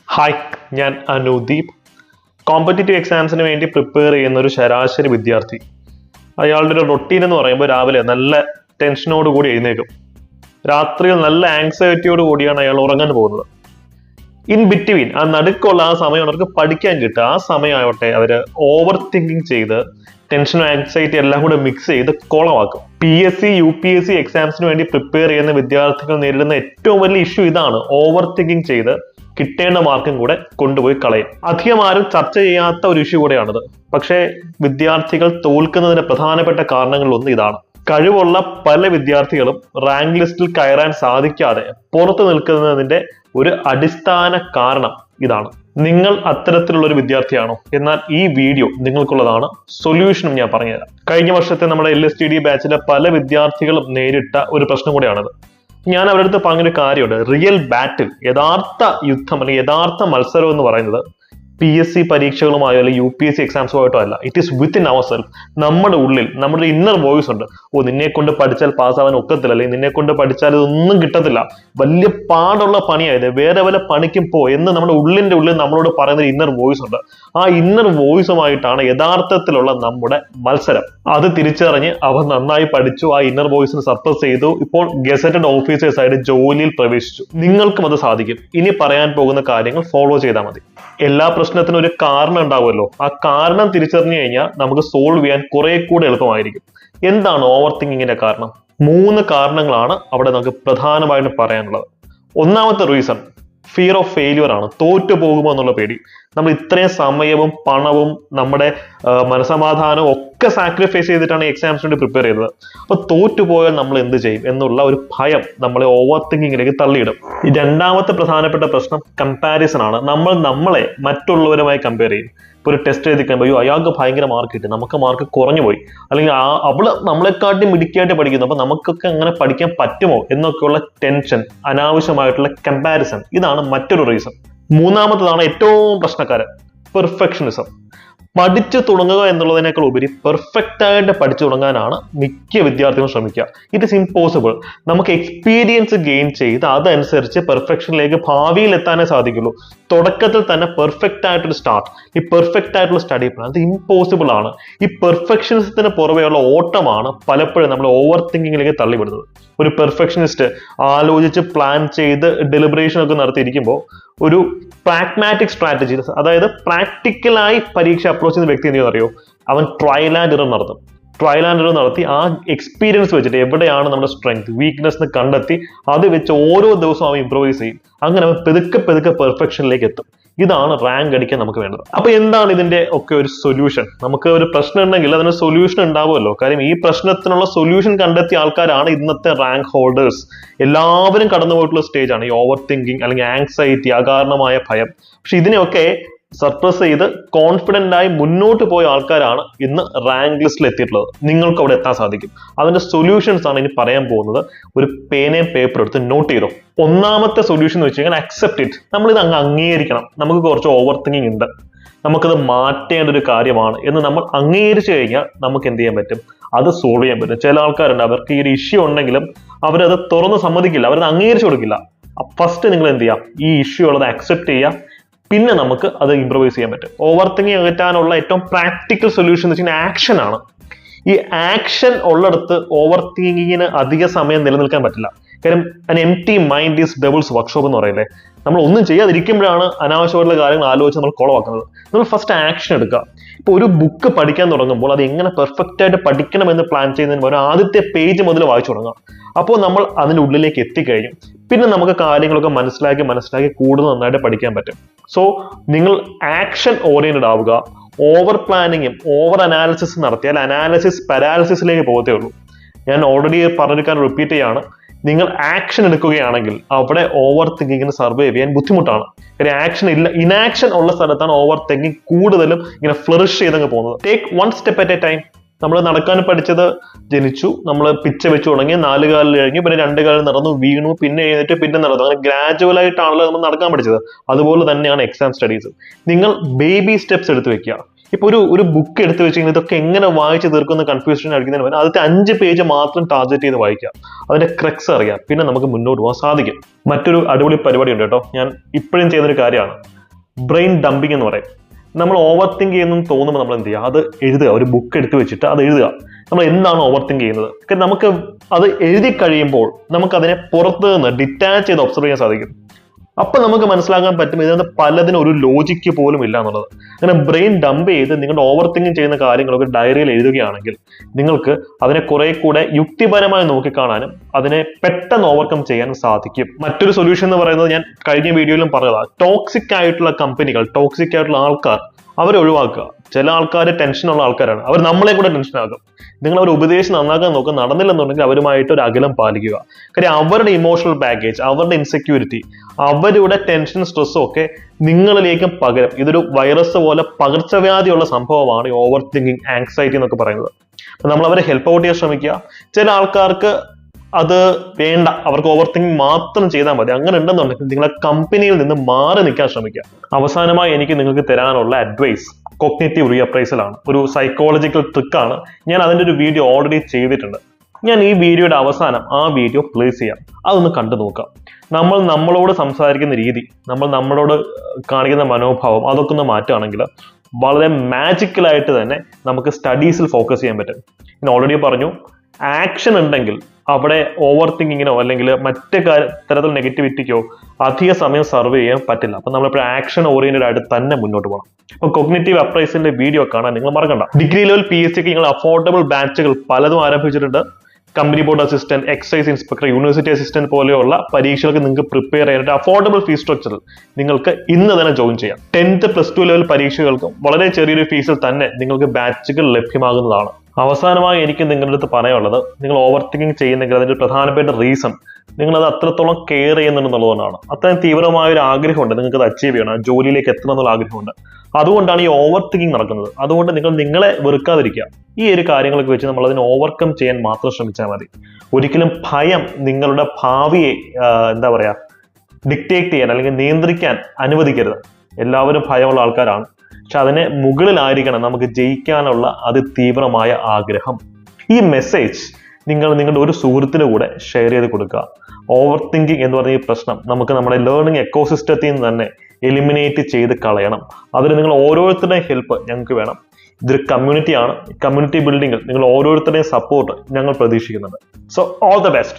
Hi, ഞാൻ Anudeep. Competitive എക്സാംസിന് വേണ്ടി prepare ചെയ്യുന്ന ഒരു ശരാശരി വിദ്യാർത്ഥി. അയാളുടെ ഒരു റൊട്ടീൻ എന്ന് പറയുമ്പോൾ രാവിലെ നല്ല ടെൻഷനോട് കൂടി എഴുന്നേക്കും. രാത്രിയിൽ നല്ല ആങ്സൈറ്റിയോട് കൂടിയാണ് അയാൾ ഉറങ്ങാൻ പോകുന്നത്. ഇൻ ബിറ്റ്വീൻ ആ നടുക്കുള്ള ആ സമയം അവർക്ക് പഠിക്കാൻ കിട്ടുക. ആ സമയമാവട്ടെ അവര് ഓവർ തിങ്കിങ് ചെയ്ത് ടെൻഷനും ആങ്സൈറ്റി എല്ലാം കൂടെ മിക്സ് ചെയ്ത് കോളമാക്കും. PSC UPSC എക്സാംസിന് വേണ്ടി പ്രിപ്പയർ ചെയ്യുന്ന വിദ്യാർത്ഥികൾ നേരിടുന്ന ഏറ്റവും വലിയ ഇഷ്യൂ ഇതാണ്. ഓവർ തിങ്കിങ് ചെയ്ത് കിട്ടേണ്ട മാർക്കും കൂടെ കൊണ്ടുപോയി കളയും. അധികം ആരും ചർച്ച ചെയ്യാത്ത ഒരു ഇഷ്യൂ കൂടെയാണിത്. പക്ഷേ വിദ്യാർത്ഥികൾ തോൽക്കുന്നതിന് പ്രധാനപ്പെട്ട കാരണങ്ങളിലൊന്ന് ഇതാണ്. കഴിവുള്ള പല വിദ്യാർത്ഥികളും റാങ്ക് ലിസ്റ്റിൽ കയറാൻ സാധിക്കാതെ പുറത്തു നിൽക്കുന്നതിന്റെ ഒരു അടിസ്ഥാന കാരണം ഇതാണ്. നിങ്ങൾ അത്തരത്തിലുള്ള ഒരു വിദ്യാർത്ഥിയാണോ? എന്നാൽ ഈ വീഡിയോ നിങ്ങൾക്കുള്ളതാണ്. സൊല്യൂഷനും ഞാൻ പറഞ്ഞുതരാം. കഴിഞ്ഞ വർഷത്തെ നമ്മുടെ LSTD ബാച്ചിലെ പല വിദ്യാർത്ഥികളും നേരിട്ട ഒരു പ്രശ്നം കൂടെയാണത്. ഞാൻ അവരുടെ അടുത്ത് പറഞ്ഞൊരു കാര്യമുണ്ട്. റിയൽ ബാറ്റിൽ, യഥാർത്ഥ യുദ്ധം അല്ലെങ്കിൽ യഥാർത്ഥ മത്സരം എന്ന് പറയുന്നത് PSC പരീക്ഷകളുമായോ അല്ലെങ്കിൽ UPSC എക്സാംസുമായിട്ടോ അല്ല. It is within our self. നമ്മുടെ ഉള്ളിൽ നമ്മുടെ ഇന്നർ വോയിസ് ഉണ്ട്. നിന്നെ കൊണ്ട് പഠിച്ചാൽ പാസ്സാവാൻ ഒക്കത്തില്ല, അല്ലെങ്കിൽ നിന്നെ കൊണ്ട് പഠിച്ചാൽ ഇതൊന്നും കിട്ടത്തില്ല, വലിയ പാടുള്ള പണിയായത്, വേറെ വല്ല പണിക്കും പോ എന്ന് നമ്മുടെ ഉള്ളിന്റെ ഉള്ളിൽ നമ്മളോട് പറയുന്ന ഇന്നർ വോയിസ് ഉണ്ട്. ആ ഇന്നർ വോയിസുമായിട്ടാണ് യഥാർത്ഥത്തിലുള്ള നമ്മുടെ മത്സരം. അത് തിരിച്ചറിഞ്ഞ് അവർ നന്നായി പഠിച്ചു, ആ ഇന്നർ വോയിസിന് സപ്രസ് ചെയ്തു, ഇപ്പോൾ ഗസറ്റഡ് ഓഫീസേഴ്സ് ആയിട്ട് ജോലിയിൽ പ്രവേശിച്ചു. നിങ്ങൾക്കും അത് സാധിക്കും. ഇനി പറയാൻ പോകുന്ന കാര്യങ്ങൾ ഫോളോ ചെയ്താൽ മതി. എല്ലാ പ്രശ്നത്തിനും ഒരു കാരണം ഉണ്ടാവുമല്ലോ. ആ കാരണം തിരിച്ചറിഞ്ഞു കഴിഞ്ഞാൽ നമുക്ക് സോൾവ് ചെയ്യാൻ കുറെ കൂടെ എളുപ്പമായിരിക്കും. എന്താണ് ഓവർ തിങ്കിങ്ങിന്റെ കാരണം? 3 കാരണങ്ങളാണ് അവിടെ നമുക്ക് പ്രധാനമായിട്ടും പറയാനുള്ളത്. ഒന്നാമത്തെ റീസൺ ഫിയർ ഓഫ് ഫെയിലിയർ ആണ്. തോറ്റു പോകുമോ എന്നുള്ള പേടി. നമ്മൾ ഇത്രയും സമയവും പണവും നമ്മുടെ മനസമാധാനവും ഒക്കെ സാക്രിഫൈസ് ചെയ്തിട്ടാണ് എക്സാംസിന് വേണ്ടി പ്രിപ്പയർ ചെയ്തത്. അപ്പൊ തോറ്റുപോയാൽ നമ്മൾ എന്ത് ചെയ്യും എന്നുള്ള ഒരു ഭയം നമ്മളെ ഓവർ തിങ്കിങ്ങിലേക്ക് തള്ളിയിടും. ഈ രണ്ടാമത്തെ പ്രധാനപ്പെട്ട പ്രശ്നം കമ്പാരിസൺ ആണ്. നമ്മളെ മറ്റുള്ളവരുമായി കമ്പയർ ചെയ്യും. ഇപ്പൊ ഒരു ടെസ്റ്റ് എഴുതി കഴിയുമ്പോൾ അയാൾക്ക് ഭയങ്കര മാർക്ക് കിട്ടി, നമുക്ക് മാർക്ക് കുറഞ്ഞു പോയി, അല്ലെങ്കിൽ അവള് നമ്മളെക്കാട്ടി മിടുക്കിയായിട്ട് പഠിക്കുന്നു, അപ്പൊ നമുക്കൊക്കെ അങ്ങനെ പഠിക്കാൻ പറ്റുമോ എന്നൊക്കെയുള്ള ടെൻഷൻ, അനാവശ്യമായിട്ടുള്ള കമ്പാരിസൺ, ഇതാണ് മറ്റൊരു റീസൺ. മൂന്നാമത്തതാണ് ഏറ്റവും പ്രശ്നക്കാരൻ, പെർഫെക്ഷനിസം. പഠിച്ചു തുടങ്ങുക എന്നുള്ളതിനേക്കാൾ ഉപരി പെർഫെക്റ്റ് ആയിട്ട് പഠിച്ചു തുടങ്ങാനാണ് മിക്ക വിദ്യാർത്ഥികളും ശ്രമിക്കുക. It is impossible. നമുക്ക് എക്സ്പീരിയൻസ് ഗെയിൻ ചെയ്ത് അതനുസരിച്ച് പെർഫെക്ഷനിലേക്ക് ഭാവിയിൽ എത്താനേ സാധിക്കുള്ളൂ. തുടക്കത്തിൽ തന്നെ പെർഫെക്റ്റ് ആയിട്ടൊരു സ്റ്റാർട്ട്, ഈ പെർഫെക്റ്റ് ആയിട്ടുള്ള സ്റ്റഡി പ്ലാൻ, അത് ഇമ്പോസിബിൾ ആണ്. ഈ പെർഫെക്ഷനിസത്തിന് പുറമെയുള്ള ഓട്ടമാണ് പലപ്പോഴും നമ്മൾ ഓവർ തിങ്കിങ്ങിലേക്ക് തള്ളിവിടുന്നത്. ഒരു പെർഫെക്ഷനിസ്റ്റ് ആലോചിച്ച് പ്ലാൻ ചെയ്ത് ഡെലിബറേഷൻ ഒക്കെ നടത്തിയിരിക്കുമ്പോൾ ഒരു പ്രാഗ്മാറ്റിക് സ്ട്രാറ്റജി, അതായത് പ്രാക്ടിക്കലായി പരീക്ഷ അപ്രോച്ച് ചെയ്യുന്ന വ്യക്തി എന്തെങ്കിലും അറിയോ? അവൻ ട്രയൽ ആൻഡ് എറർ നടത്തും. ട്രയൽ ആൻഡ് എറർ നടത്തി ആ എക്സ്പീരിയൻസ് വെച്ചിട്ട് എവിടെയാണ് നമ്മുടെ സ്ട്രെങ്ത്, വീക്ക്നെസ് എന്ന് കണ്ടെത്തി അത് വെച്ച് ഓരോ ദിവസവും അവൻ ഇംപ്രൂവൈസ് ചെയ്യും. അങ്ങനെ അവൻ പെതുക്കെ പെർഫെക്ഷനിലേക്ക് എത്തും. ഇതാണ് റാങ്ക് അടിക്കാൻ നമുക്ക് വേണ്ടത്. അപ്പൊ എന്താണ് ഇതിന്റെ ഒക്കെ ഒരു സൊല്യൂഷൻ? നമുക്ക് ഒരു പ്രശ്നം ഉണ്ടെങ്കിൽ അതിന് സൊല്യൂഷൻ ഉണ്ടാവുമല്ലോ. കാര്യം ഈ പ്രശ്നത്തിനുള്ള സൊല്യൂഷൻ കണ്ടെത്തിയ ആൾക്കാരാണ് ഇന്നത്തെ റാങ്ക് ഹോൾഡേഴ്സ്. എല്ലാവരും കടന്നുപോയിട്ടുള്ള സ്റ്റേജ് ആണ് ഈ ഓവർ തിങ്കിങ് അല്ലെങ്കിൽ ആങ്സൈറ്റി, അകാരണമായ ഭയം. പക്ഷെ ഇതിനെയൊക്കെ സപ്രസ് ചെയ്ത് കോൺഫിഡന്റ് ആയി മുന്നോട്ട് പോയ ആൾക്കാരാണ് ഇന്ന് റാങ്ക് ലിസ്റ്റിൽ എത്തിയിട്ടുള്ളത്. നിങ്ങൾക്ക് അവിടെ എത്താൻ സാധിക്കും. അതിന്റെ സൊല്യൂഷൻസ് ആണ് ഇനി പറയാൻ പോകുന്നത്. ഒരു പേനയും പേപ്പർ എടുത്ത് നോട്ട് ചെയ്തോ. ഒന്നാമത്തെ സൊല്യൂഷൻ എന്ന് വെച്ച് കഴിഞ്ഞാൽ അക്സെപ്റ്റ് ഇറ്റ്. നമ്മളിത് അംഗീകരിക്കണം. നമുക്ക് കുറച്ച് ഓവർ തിങ്കിങ് ഉണ്ട്, നമുക്കത് മാറ്റേണ്ട ഒരു കാര്യമാണ് എന്ന് നമ്മൾ അംഗീകരിച്ചു കഴിഞ്ഞാൽ നമുക്ക് എന്ത് ചെയ്യാൻ പറ്റും? അത് സോൾവ് ചെയ്യാൻ പറ്റും. ചില ആൾക്കാരുണ്ട്, അവർക്ക് ഈ ഒരു ഇഷ്യൂ ഉണ്ടെങ്കിലും അവരത് തുറന്ന് സമ്മതിക്കില്ല, അവരത് അംഗീകരിച്ചു കൊടുക്കില്ല. ഫസ്റ്റ് നിങ്ങൾ എന്ത് ചെയ്യാം? ഈ ഇഷ്യൂ ഉള്ളത് അക്സെപ്റ്റ് ചെയ്യാം, പിന്നെ നമുക്ക് അത് ഇംപ്രൂവൈസ് ചെയ്യാൻ പറ്റും. ഓവർ തിങ്കിങ് അകറ്റാനുള്ള ഏറ്റവും പ്രാക്ടിക്കൽ സൊല്യൂഷൻ എന്ന് വെച്ചാൽ ആക്ഷൻ ആണ്. ഈ ആക്ഷൻ ഉള്ളിടത്ത് ഓവർ തിങ്കിങ്ങിന് അധിക സമയം നിലനിൽക്കാൻ പറ്റില്ല. കാര്യം an empty mind is devil's workshop എന്ന് പറയില്ലേ. നമ്മൾ ഒന്നും ചെയ്യാതിരിക്കുമ്പോഴാണ് അനാവശ്യമായിട്ടുള്ള കാര്യങ്ങൾ ആലോചിച്ച് നമ്മൾ കുളവാക്കുന്നത്. നമ്മൾ ഫസ്റ്റ് ആക്ഷൻ എടുക്കുക. ഇപ്പൊ ഒരു ബുക്ക് പഠിക്കാൻ തുടങ്ങുമ്പോൾ അത് എങ്ങനെ പെർഫെക്റ്റ് ആയിട്ട് പഠിക്കണം എന്ന് പ്ലാൻ ചെയ്യുന്നതിന് ഒരു ആദ്യത്തെ പേജ് മുതൽ വായിച്ചു തുടങ്ങാം. അപ്പോൾ നമ്മൾ അതിൻ്റെ ഉള്ളിലേക്ക് എത്തിക്കഴിഞ്ഞു. പിന്നെ നമുക്ക് കാര്യങ്ങളൊക്കെ മനസ്സിലാക്കി കൂടുതൽ നന്നായിട്ട് പഠിക്കാൻ പറ്റും. സോ നിങ്ങൾ ആക്ഷൻ ഓറിയന്റഡ് ആവുക. ഓവർ പ്ലാനിങ്ങും ഓവർ അനാലിസിസ് നടത്തിയാൽ അനാലിസിസ് പാരാലിസിസിലേക്ക് പോകത്തേ ഉള്ളൂ. ഞാൻ ഓൾറെഡി പറഞ്ഞിരിക്കാൻ റിപ്പീറ്റ് ചെയ്യാണ്. നിങ്ങൾ ആക്ഷൻ എടുക്കുകയാണെങ്കിൽ അവിടെ ഓവർ തിങ്കിങ്ങിന് സർവൈവ് ചെയ്യാൻ ബുദ്ധിമുട്ടാണ്. കാര്യം ആക്ഷൻ ഇല്ല, ഇനാക്ഷൻ ഉള്ള സ്ഥലത്താണ് ഓവർ തിങ്കിങ് കൂടുതലും ഇങ്ങനെ ഫ്ലറിഷ് ചെയ്തങ്ങ് പോകുന്നത്. Take 1 step at A time. നമ്മൾ നടക്കാൻ പഠിച്ചത്, ജനിച്ചു, നമ്മൾ പിച്ച വെച്ച് തുടങ്ങി, 4 കാലിൽ കഴിഞ്ഞു, പിന്നെ 2 കാലിൽ നടന്നു, വീണു, പിന്നെ എഴുന്നേറ്റ്, പിന്നെ നടന്നു. അങ്ങനെ ഗ്രാജുവൽ ആയിട്ടാണല്ലോ നമ്മൾ നടക്കാൻ പഠിച്ചത്. അതുപോലെ തന്നെയാണ് എക്സാം സ്റ്റഡീസ്. നിങ്ങൾ ബേബി സ്റ്റെപ്സ് എടുത്ത് വെക്കുക. ഇപ്പൊ ഒരു ബുക്ക് എടുത്ത് വെച്ചിങ്ങനെ ഇതൊക്കെ എങ്ങനെ വായിച്ച് തീർക്കുന്ന കൺഫ്യൂഷൻ അടിക്കുന്നതിന് പകരം ആദ്യത്തെ 5 പേജ് മാത്രം ടാർഗറ്റ് ചെയ്ത് വായിക്കുക. അതിന്റെ ക്രക്സ് അറിയാം, പിന്നെ നമുക്ക് മുന്നോട്ട് പോകാൻ സാധിക്കും. മറ്റൊരു അടിപൊളി പരിപാടി ഉണ്ട് കേട്ടോ, ഞാൻ ഇപ്പോഴും ചെയ്യുന്നൊരു കാര്യമാണ്. ബ്രെയിൻ ഡംപിങ് എന്ന് പറയും. നമ്മൾ ഓവർ തിങ്ക് ചെയ്യുന്നു തോന്നുമ്പോൾ നമ്മൾ എന്ത് ചെയ്യുക, അത് എഴുതുക, ഒരു ബുക്ക് എടുത്ത് വെച്ചിട്ട് അത് എഴുതുക. നമ്മൾ എന്താണ് ഓവർ തിങ്ക് ചെയ്യുന്നത്, നമുക്ക് അത് എഴുതി കഴിയുമ്പോൾ നമുക്ക് അതിനെ പുറത്ത് നിന്ന് ഡിറ്റാച്ച് ചെയ്ത് ഒബ്സർവ് ചെയ്യാൻ സാധിക്കും. അപ്പൊ നമുക്ക് മനസ്സിലാക്കാൻ പറ്റും ഇതിനകത്ത് പലതിനും ഒരു ലോജിക്ക് പോലും ഇല്ല എന്നുള്ളത്. അങ്ങനെ ബ്രെയിൻ ഡംപ് ചെയ്ത് നിങ്ങളുടെ ഓവർ തിങ്കിങ് ചെയ്യുന്ന കാര്യങ്ങളൊക്കെ ഡയറിയിൽ എഴുതുകയാണെങ്കിൽ നിങ്ങൾക്ക് അതിനെ കുറെ കൂടെ യുക്തിപരമായി നോക്കിക്കാണാനും അതിനെ പെട്ടെന്ന് ഓവർകം ചെയ്യാനും സാധിക്കും. മറ്റൊരു സൊല്യൂഷൻ എന്ന് പറയുന്നത് ഞാൻ കഴിഞ്ഞ വീഡിയോയിലും പറഞ്ഞതാണ്, ടോക്സിക് ആയിട്ടുള്ള കമ്പനികൾ, ടോക്സിക് ആയിട്ടുള്ള ആൾക്കാർ അവരെ ഒഴിവാക്കുക. ചില ആൾക്കാർ ടെൻഷനുള്ള ആൾക്കാരാണ്, അവർ നമ്മളെ കൂടെ ടെൻഷനാകും. നിങ്ങൾ അവർ ഉപദേശം നന്നാക്കാൻ നോക്കുക, നടന്നില്ലെന്നുണ്ടെങ്കിൽ അവരുമായിട്ട് ഒരു അകലം പാലിക്കുക. കാര്യം അവരുടെ ഇമോഷണൽ ബാഗേജ്, അവരുടെ ഇൻസെക്യൂരിറ്റി, അവരുടെ ടെൻഷൻ, സ്ട്രെസ്സും ഒക്കെ നിങ്ങളിലേക്കും പകരം. ഇതൊരു വൈറസ് പോലെ പകർച്ചവ്യാധിയുള്ള സംഭവമാണ് ഈ ഓവർ തിങ്കിങ്, ആങ്സൈറ്റി എന്നൊക്കെ പറയുന്നത്. അപ്പൊ നമ്മൾ അവരെ ഹെൽപ്പ് ഔട്ട് ചെയ്യാൻ ശ്രമിക്കുക. ചില ആൾക്കാർക്ക് അത് വേണ്ട, അവർക്ക് ഓവർ തിങ്കിങ് മാത്രം ചെയ്താൽ മതി. അങ്ങനെ ഉണ്ടെന്നുണ്ടെങ്കിൽ നിങ്ങളെ കമ്പനിയിൽ നിന്ന് മാറി നിൽക്കാൻ ശ്രമിക്കുക. അവസാനമായി എനിക്ക് നിങ്ങൾക്ക് തരാനുള്ള അഡ്വൈസ് കോഗ്നിറ്റീവ് റീഅപ്രൈസൽ ആണ്. ഒരു സൈക്കോളജിക്കൽ ട്രിക്കാണ്. ഞാൻ അതിൻ്റെ ഒരു വീഡിയോ ഓൾറെഡി ചെയ്തിട്ടുണ്ട്. ഞാൻ ഈ വീഡിയോയുടെ അവസാനം ആ വീഡിയോ പ്ലേസ് ചെയ്യാം, അതൊന്ന് കണ്ടു നോക്കാം. നമ്മൾ നമ്മളോട് സംസാരിക്കുന്ന രീതി, നമ്മൾ നമ്മളോട് കാണിക്കുന്ന മനോഭാവം, അതൊക്കെ ഒന്ന് മാറ്റുകയാണെങ്കിൽ വളരെ മാജിക്കലായിട്ട് തന്നെ നമുക്ക് സ്റ്റഡീസിൽ ഫോക്കസ് ചെയ്യാൻ പറ്റും. ഞാൻ ഓൾറെഡി പറഞ്ഞു, ആക്ഷൻ ഉണ്ടെങ്കിൽ അവിടെ ഓവർ തിങ്കിങ്ങിനോ അല്ലെങ്കിൽ മറ്റു തരത്തിൽ നെഗറ്റിവിറ്റിക്കോ അധിക സമയം സർവ് ചെയ്യാൻ പറ്റില്ല. അപ്പൊ നമ്മളെപ്പോഴും ആക്ഷൻ ഓറിയന്റഡ് ആയിട്ട് തന്നെ മുന്നോട്ട് പോകണം. അപ്പൊ കോഗ്നിറ്റീവ് അപ്രൈസലിന്റെ വീഡിയോ കാണാൻ നിങ്ങൾ മറക്കണ്ട. ഡിഗ്രി ലെവൽ PSCക്ക് നിങ്ങൾ അഫോർഡബിൾ ബാച്ചുകൾ പലതും ആരംഭിച്ചിട്ടുണ്ട്. Company board assistant, excise inspector, university assistant പോലെയുള്ള പരീക്ഷകൾക്ക് നിങ്ങൾക്ക് പ്രിപ്പയർ ചെയ്യാനായിട്ട് അഫോർഡബിൾ ഫീസ് സ്ട്രക്ചറിൽ നിങ്ങൾക്ക് ഇന്ന് തന്നെ ജോയിൻ ചെയ്യാം. 10th +2 ലെവൽ പരീക്ഷകൾക്കും വളരെ ചെറിയൊരു ഫീസിൽ തന്നെ നിങ്ങൾക്ക് ബാച്ചുകൾ ലഭ്യമാകുന്നതാണ്. അവസാനമായി എനിക്ക് നിങ്ങളുടെ അടുത്ത് പറയാനുള്ളത്, നിങ്ങൾ ഓവർ തിങ്കിങ് ചെയ്യുന്നെങ്കിൽ അതിന്റെ പ്രധാനപ്പെട്ട റീസൺ നിങ്ങൾ അത് അത്രത്തോളം കെയർ ചെയ്യുന്നുണ്ടെന്നുള്ളതാണ്. അത്രയും തീവ്രമായ ഒരു ആഗ്രഹമുണ്ട്, നിങ്ങൾക്ക് അത് അച്ചീവ് ചെയ്യണം, ജോലിയിലേക്ക് എത്തണം എന്നുള്ള ആഗ്രഹമുണ്ട്. അതുകൊണ്ടാണ് ഈ ഓവർ തിങ്കിങ് നടക്കുന്നത്. അതുകൊണ്ട് നിങ്ങൾ നിങ്ങളെ വെറുക്കാതിരിക്കുക. ഈ ഒരു കാര്യങ്ങളൊക്കെ വെച്ച് നമ്മൾ അതിനെ ഓവർകം ചെയ്യാൻ മാത്രം ശ്രമിച്ചാൽ മതി. ഒരിക്കലും ഭയം നിങ്ങളുടെ ഭാവിയെ ഡിക്റ്റേറ്റ് ചെയ്യാൻ അല്ലെങ്കിൽ നിയന്ത്രിക്കാൻ അനുവദിക്കരുത്. എല്ലാവരും ഭയമുള്ള ആൾക്കാരാണ്, പക്ഷെ അതിനെ മുകളിലായിരിക്കണം നമുക്ക് ജയിക്കാനുള്ള അതിതീവ്രമായ ആഗ്രഹം. ഈ മെസ്സേജ് നിങ്ങൾ നിങ്ങളുടെ ഒരു സുഹൃത്തിന് കൂടെ ഷെയർ ചെയ്ത് കൊടുക്കുക. ഓവർ തിങ്കിങ് എന്ന് പറഞ്ഞ ഈ പ്രശ്നം നമുക്ക് നമ്മുടെ ലേണിംഗ് എക്കോസിസ്റ്റത്തിൽ നിന്ന് തന്നെ എലിമിനേറ്റ് ചെയ്ത് കളയണം. അതിന് നിങ്ങൾ ഓരോരുത്തരുടെയും ഹെൽപ്പ് ഞങ്ങൾക്ക് വേണം. ഇതൊരു കമ്മ്യൂണിറ്റിയാണ്. കമ്മ്യൂണിറ്റി ബിൽഡിങ്ങിൽ നിങ്ങൾ ഓരോരുത്തരുടെയും സപ്പോർട്ട് ഞങ്ങൾ പ്രതീക്ഷിക്കുന്നുണ്ട്. So all the best.